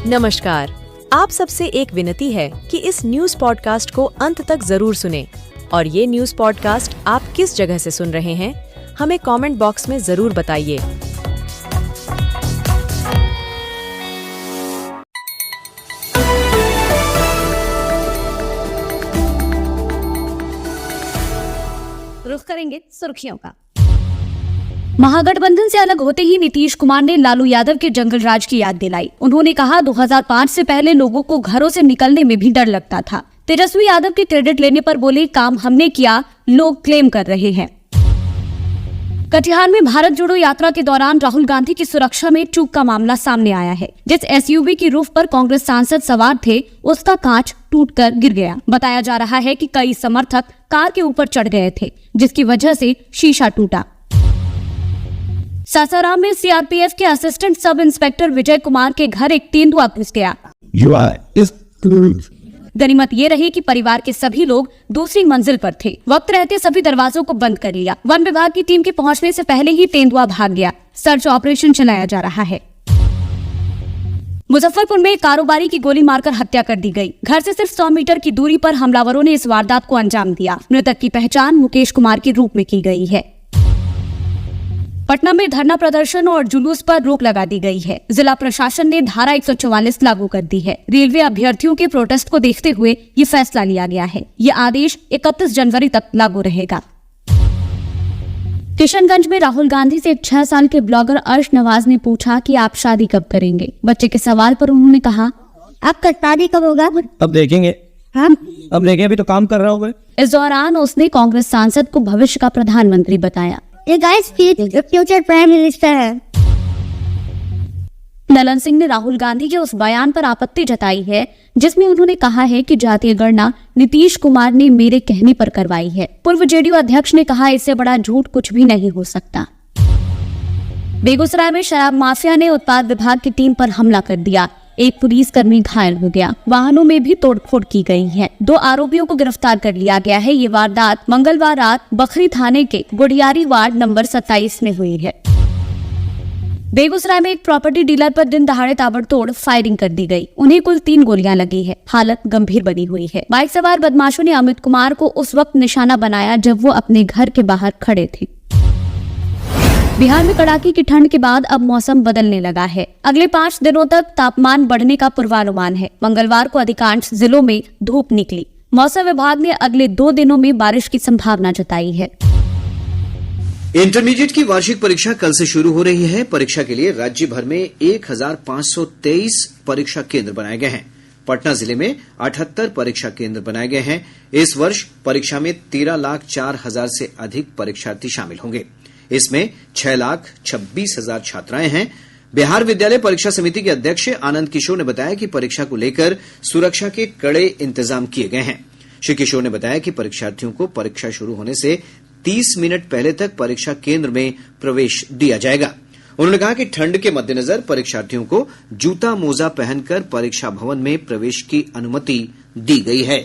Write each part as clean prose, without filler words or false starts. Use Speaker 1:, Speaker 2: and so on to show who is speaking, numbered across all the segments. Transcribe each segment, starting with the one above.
Speaker 1: नमस्कार। आप सबसे एक विनती है कि इस न्यूज पॉडकास्ट को अंत तक जरूर सुनें और ये न्यूज पॉडकास्ट आप किस जगह से सुन रहे हैं, हमें कमेंट बॉक्स में जरूर बताइए।
Speaker 2: रुख करेंगे सुर्खियों का। महागठबंधन से अलग होते ही नीतीश कुमार ने लालू यादव के जंगल राज की याद दिलाई। उन्होंने कहा 2005 से पहले लोगों को घरों से निकलने में भी डर लगता था। तेजस्वी यादव के क्रेडिट लेने पर बोले, काम हमने किया, लोग क्लेम कर रहे हैं। कटिहार में भारत जोड़ो यात्रा के दौरान राहुल गांधी की सुरक्षा में चूक का मामला सामने आया है। जिस एसयूवी की रूफ पर कांग्रेस सांसद सवार थे, उसका कांच टूटकर गिर गया। बताया जा रहा है कि कई समर्थक कार के ऊपर चढ़ गए थे, जिसकी वजह से शीशा टूटा। सासाराम में सीआरपीएफ के assistant sub inspector Vijay Kumar के घर एक तेंदुआ घुस गया। गनीमत ये रही कि परिवार के सभी लोग दूसरी मंजिल पर थे। वक्त रहते सभी दरवाजों को बंद कर लिया। वन विभाग की टीम के पहुंचने से पहले ही तेंदुआ भाग गया। सर्च ऑपरेशन चलाया जा रहा है। मुजफ्फरपुर में कारोबारी की गोली मारकर हत्या कर दी गई। घर से सिर्फ 100 मीटर की दूरी पर हमलावरों ने इस वारदात को अंजाम दिया। मृतक की पहचान मुकेश कुमार के रूप में की गई है। पटना में धरना प्रदर्शन और जुलूस पर रोक लगा दी गई है। जिला प्रशासन ने धारा 144 लागू कर दी है। रेलवे अभ्यर्थियों के प्रोटेस्ट को देखते हुए ये फैसला लिया गया है। ये आदेश 31 जनवरी तक लागू रहेगा। किशनगंज में राहुल गांधी से एक 6 साल के ब्लॉगर अर्श नवाज ने पूछा कि आप शादी कब करेंगे। बच्चे के सवाल पर उन्होंने कहा, आपका शादी कब होगा?
Speaker 3: अब देखेंगे।
Speaker 2: हाँ,
Speaker 3: अब देखें, अभी तो काम कर रहा हूँ।
Speaker 2: इस दौरान उसने कांग्रेस सांसद को भविष्य का प्रधानमंत्री बताया। ये गाइस फ्यूचर प्राइम मिनिस्टर है। ललन सिंह ने राहुल गांधी के उस बयान पर आपत्ति जताई है जिसमें उन्होंने कहा है कि जातीय गणना नीतीश कुमार ने मेरे कहने पर करवाई है। पूर्व जेडीयू अध्यक्ष ने कहा, इससे बड़ा झूठ कुछ भी नहीं हो सकता। बेगूसराय में शराब माफिया ने उत्पाद विभाग की टीम पर हमला कर दिया। एक पुलिसकर्मी घायल हो गया। वाहनों में भी तोड़फोड़ की गई है। 2 आरोपियों को गिरफ्तार कर लिया गया है। ये वारदात मंगलवार रात बखरी थाने के गुड़ियारी वार्ड नंबर 27 में हुई है। बेगूसराय में एक प्रॉपर्टी डीलर पर दिन दहाड़े ताबड़तोड़ फायरिंग कर दी गई। उन्हें कुल 3 गोलियां लगी है। हालत गंभीर बनी हुई है। बाइक सवार बदमाशों ने अमित कुमार को उस वक्त निशाना बनाया जब वो अपने घर के बाहर खड़े थे। बिहार में कड़ाके की ठंड के बाद अब मौसम बदलने लगा है। अगले 5 दिनों तक तापमान बढ़ने का पूर्वानुमान है। मंगलवार को अधिकांश जिलों में धूप निकली। मौसम विभाग ने अगले 2 दिनों में बारिश की संभावना जताई है।
Speaker 4: इंटरमीडिएट की वार्षिक परीक्षा कल से शुरू हो रही है। परीक्षा के लिए राज्य भर में 1523 परीक्षा केंद्र बनाए गए हैं। पटना जिले में 78 परीक्षा केंद्र बनाए गए हैं। इस वर्ष परीक्षा में 13,04,000 से अधिक परीक्षार्थी शामिल होंगे। इसमें 6,26,000 छात्राएं हैं। बिहार विद्यालय परीक्षा समिति के अध्यक्ष आनंद किशोर ने बताया कि परीक्षा को लेकर सुरक्षा के कड़े इंतजाम किए गए हैं। श्री किशोर ने बताया कि परीक्षार्थियों को परीक्षा शुरू होने से 30 मिनट पहले तक परीक्षा केंद्र में प्रवेश दिया जाएगा। उन्होंने कहा कि ठंड के मद्देनजर परीक्षार्थियों को जूता मोजा पहनकर परीक्षा भवन में प्रवेश की अनुमति दी गई है।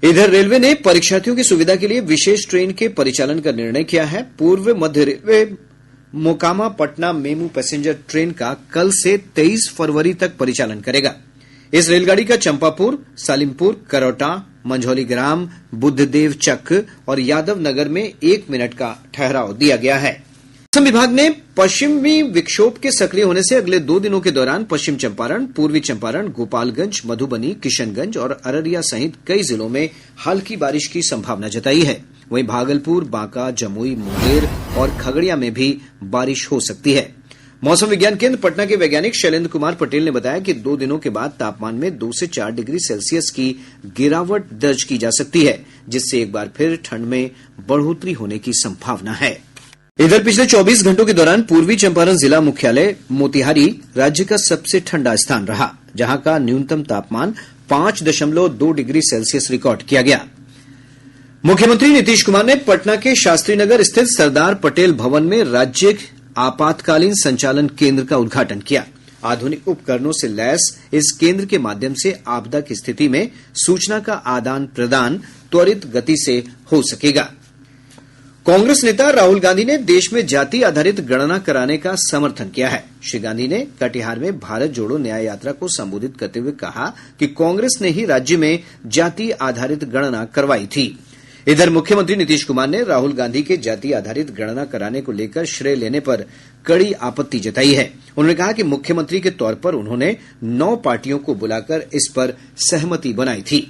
Speaker 4: इधर रेलवे ने परीक्षार्थियों की सुविधा के लिए विशेष ट्रेन के परिचालन का निर्णय किया है। पूर्व मध्य railway Mokama Patna MEMU passenger train का कल से 23 फरवरी तक परिचालन करेगा। इस रेलगाड़ी का चंपापुर, सालिमपुर, करौटा, मंझौली ग्राम, बुद्धदेव चक और यादव नगर में 1 मिनट का ठहराव दिया गया है। मौसम विभाग ने पश्चिमी विक्षोभ के सक्रिय होने से अगले 2 दिनों के दौरान पश्चिम चंपारण, पूर्वी चंपारण, गोपालगंज, मधुबनी, किशनगंज और अररिया सहित कई जिलों में हल्की बारिश की संभावना जताई है। वहीं भागलपुर, बांका, जमुई, मुंगेर और खगड़िया में भी बारिश हो सकती है। मौसम विज्ञान केंद्र पटना के वैज्ञानिक शैलेंद्र कुमार पटेल ने बताया कि 2 दिनों के बाद तापमान में 2 से 4 डिग्री सेल्सियस की गिरावट दर्ज की जा सकती है, जिससे एक बार फिर ठंड में बढ़ोतरी होने की संभावना है। इधर पिछले 24 घंटों के दौरान पूर्वी चंपारण जिला मुख्यालय मोतिहारी राज्य का सबसे ठंडा स्थान रहा, जहां का न्यूनतम तापमान 5.2 डिग्री सेल्सियस रिकॉर्ड किया गया। मुख्यमंत्री नीतीश कुमार ने पटना के शास्त्रीनगर स्थित सरदार पटेल भवन में राज्य आपातकालीन संचालन केंद्र का उद्घाटन किया। आधुनिक उपकरणों से लैस इस केंद्र के माध्यम से आपदा की स्थिति में सूचना का आदान प्रदान त्वरित गति से हो सकेगा। कांग्रेस नेता राहुल गांधी ने देश में जाति आधारित गणना कराने का समर्थन किया है। श्री गांधी ने कटिहार में भारत जोड़ो न्याय यात्रा को संबोधित करते हुए कहा कि कांग्रेस ने ही राज्य में जाति आधारित गणना करवाई थी। इधर मुख्यमंत्री नीतीश कुमार ने राहुल गांधी के जाति आधारित गणना कराने को लेकर श्रेय लेने पर कड़ी आपत्ति जताई है। उन्होंने कहा कि मुख्यमंत्री के तौर पर उन्होंने 9 पार्टियों को बुलाकर इस पर सहमति बनाई थी।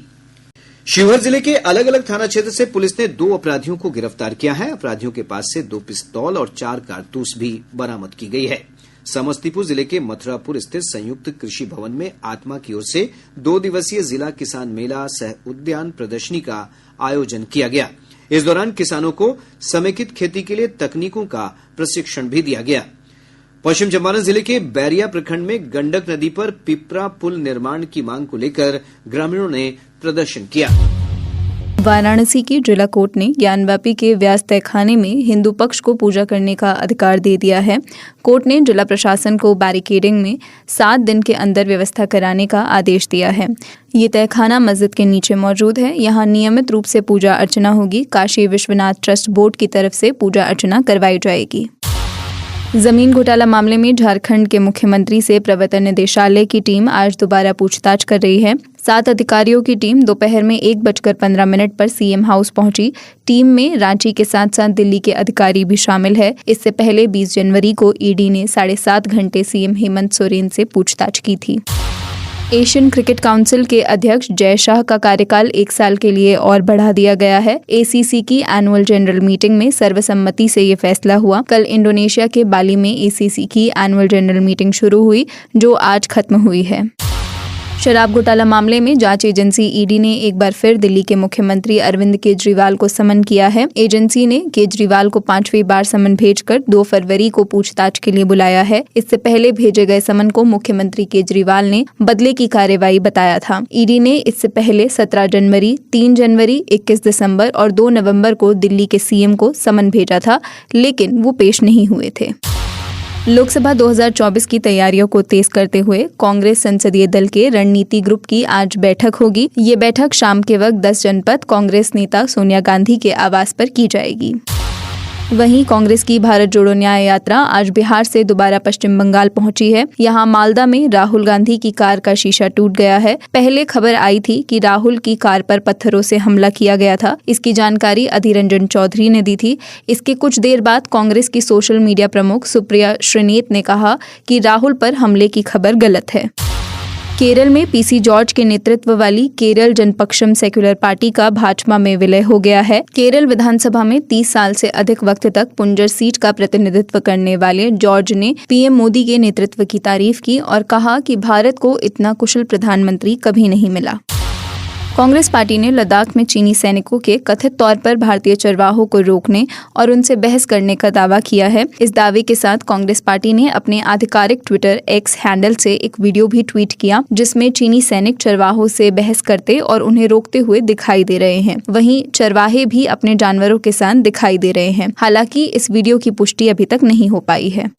Speaker 4: शिवहर जिले के अलग अलग थाना क्षेत्र से पुलिस ने 2 अपराधियों को गिरफ्तार किया है। अपराधियों के पास से 2 पिस्तौल और 4 कारतूस भी बरामद की गई है। समस्तीपुर जिले के मथुरापुर स्थित संयुक्त कृषि भवन में आत्मा की ओर से 2 दिवसीय जिला किसान मेला सह उद्यान प्रदर्शनी का आयोजन किया गया। इस दौरान किसानों को समेकित खेती के लिए तकनीकों का प्रशिक्षण भी दिया गया। पश्चिम चंपारण जिले के बैरिया प्रखंड में गंडक नदी पर पिपरा पुल निर्माण की मांग को लेकर ग्रामीणों ने प्रदर्शन किया।
Speaker 5: वाराणसी की जिला कोर्ट ने ज्ञानव्यापी के व्यास तहखाने में हिंदू पक्ष को पूजा करने का अधिकार दे दिया है। कोर्ट ने जिला प्रशासन को बैरिकेडिंग में 7 दिन के अंदर व्यवस्था कराने का आदेश दिया है। ये तहखाना मस्जिद के नीचे मौजूद है। यहाँ नियमित रूप से पूजा अर्चना होगी। काशी विश्वनाथ ट्रस्ट बोर्ड की तरफ से पूजा अर्चना करवाई जाएगी। जमीन घोटाला मामले में झारखंड के मुख्यमंत्री से प्रवर्तन निदेशालय की टीम आज दोबारा पूछताछ कर रही है। 7 अधिकारियों की टीम दोपहर में 1:15 पर सीएम हाउस पहुंची। टीम में रांची के साथ साथ दिल्ली के अधिकारी भी शामिल है। इससे पहले 20 जनवरी को ईडी ने 7.5 घंटे सीएम हेमंत सोरेन से पूछताछ की थी। एशियन क्रिकेट काउंसिल के अध्यक्ष जय शाह का कार्यकाल 1 साल के लिए और बढ़ा दिया गया है। एसीसी की एनुअल जनरल मीटिंग में सर्वसम्मति से ये फैसला हुआ। कल इंडोनेशिया के बाली में एसीसी की एनुअल जनरल मीटिंग शुरू हुई, जो आज खत्म हुई है। शराब घोटाला मामले में जांच एजेंसी ईडी ने एक बार फिर दिल्ली के मुख्यमंत्री अरविंद केजरीवाल को समन किया है। एजेंसी ने केजरीवाल को 5वीं बार समन भेजकर 2 फरवरी को पूछताछ के लिए बुलाया है। इससे पहले भेजे गए समन को मुख्यमंत्री केजरीवाल ने बदले की कार्रवाई बताया था। ईडी ने इससे पहले 17 जनवरी, 3 जनवरी, 21 दिसंबर और 2 नवंबर को दिल्ली के सीएम को समन भेजा था, लेकिन वो पेश नहीं हुए थे। लोकसभा 2024 की तैयारियों को तेज करते हुए कांग्रेस संसदीय दल के रणनीति ग्रुप की आज बैठक होगी। ये बैठक शाम के वक्त 10 जनपद कांग्रेस नेता सोनिया गांधी के आवास पर की जाएगी। वहीं कांग्रेस की भारत जोड़ो न्याय यात्रा आज बिहार से दोबारा पश्चिम बंगाल पहुंची है। यहां मालदा में राहुल गांधी की कार का शीशा टूट गया है। पहले खबर आई थी कि राहुल की कार पर पत्थरों से हमला किया गया था। इसकी जानकारी अधीर रंजन चौधरी ने दी थी। इसके कुछ देर बाद कांग्रेस की सोशल मीडिया प्रमुख सुप्रिया श्रीनेत ने कहा कि राहुल पर हमले की खबर गलत है। केरल में पीसी जॉर्ज के नेतृत्व वाली केरल जनपक्षम सेक्युलर पार्टी का भाजपा में विलय हो गया है। केरल विधानसभा में 30 साल से अधिक वक्त तक पुंजर सीट का प्रतिनिधित्व करने वाले जॉर्ज ने पीएम मोदी के नेतृत्व की तारीफ की और कहा कि भारत को इतना कुशल प्रधानमंत्री कभी नहीं मिला। कांग्रेस पार्टी ने लद्दाख में चीनी सैनिकों के कथित तौर पर भारतीय चरवाहों को रोकने और उनसे बहस करने का दावा किया है। इस दावे के साथ कांग्रेस पार्टी ने अपने आधिकारिक ट्विटर एक्स हैंडल से एक वीडियो भी ट्वीट किया, जिसमें चीनी सैनिक चरवाहों से बहस करते और उन्हें रोकते हुए दिखाई दे रहे हैं। वहीं चरवाहे भी अपने जानवरों के साथ दिखाई दे रहे हैं। हालांकि इस वीडियो की पुष्टि अभी तक नहीं हो पाई है।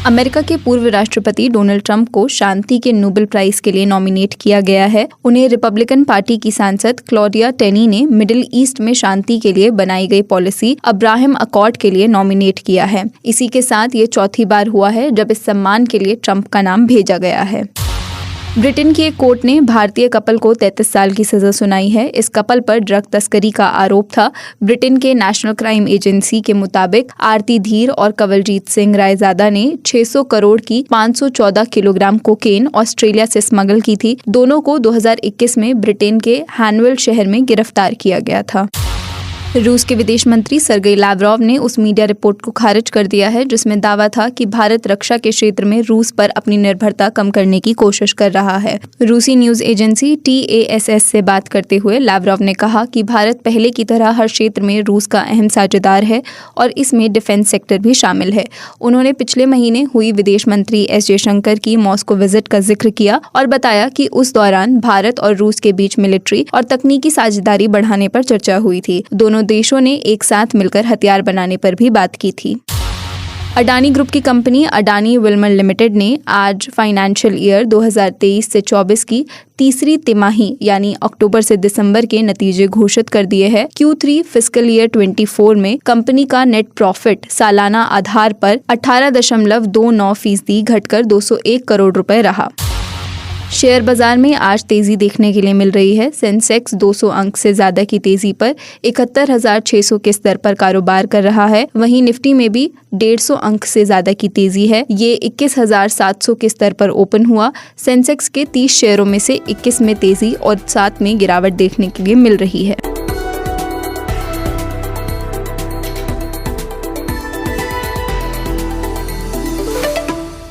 Speaker 5: अमेरिका के पूर्व राष्ट्रपति डोनाल्ड ट्रंप को शांति के नोबेल प्राइज के लिए नॉमिनेट किया गया है। उन्हें रिपब्लिकन पार्टी की सांसद क्लॉडिया टेनी ने मिडिल ईस्ट में शांति के लिए बनाई गई पॉलिसी अब्राहम अकॉर्ड के लिए नॉमिनेट किया है। इसी के साथ ये चौथी बार हुआ है जब इस सम्मान के लिए ट्रंप का नाम भेजा गया है। ब्रिटेन की एक कोर्ट ने भारतीय कपल को 33 साल की सजा सुनाई है। इस कपल पर ड्रग तस्करी का आरोप था। ब्रिटेन के नेशनल क्राइम एजेंसी के मुताबिक आरती धीर और कंवलजीत सिंह रायजादा ने 600 करोड़ की 514 किलोग्राम कोकेन ऑस्ट्रेलिया से स्मगल की थी। दोनों को 2021 में ब्रिटेन के हैनवेल शहर में गिरफ्तार किया गया था। रूस के विदेश मंत्री सर्गेई लावरोव ने उस मीडिया रिपोर्ट को खारिज कर दिया है जिसमें दावा था कि भारत रक्षा के क्षेत्र में रूस पर अपनी निर्भरता कम करने की कोशिश कर रहा है। रूसी न्यूज एजेंसी TASS से बात करते हुए लावरोव ने कहा कि भारत पहले की तरह हर क्षेत्र में रूस का अहम साझेदार है और इसमें डिफेंस सेक्टर भी शामिल है। उन्होंने पिछले महीने हुई विदेश मंत्री S जयशंकर की मॉस्को विजिट का जिक्र किया और बताया कि उस दौरान भारत और रूस के बीच मिलिट्री और तकनीकी साझेदारी बढ़ाने पर चर्चा हुई थी। दोनों देशों ने एक साथ मिलकर हथियार बनाने पर भी बात की थी। अडानी ग्रुप की कंपनी अडानी विल्मर लिमिटेड ने आज फाइनेंशियल ईयर 2023 से 24 की तीसरी तिमाही यानी अक्टूबर से दिसंबर के नतीजे घोषित कर दिए हैं। Q3 फिस्कल ईयर 24 में कंपनी का नेट प्रॉफिट सालाना आधार पर 18.29% घटकर 201 करोड़ रुपए रहा। शेयर बाजार में आज तेजी देखने के लिए मिल रही है। सेंसेक्स 200 अंक से ज्यादा की तेजी पर 71,600 के स्तर पर कारोबार कर रहा है। वहीं निफ्टी में भी 150 अंक से ज्यादा की तेजी है। ये 21,700 के स्तर पर ओपन हुआ। सेंसेक्स के 30 शेयरों में से 21 में तेजी और 7 में गिरावट देखने के लिए मिल रही है।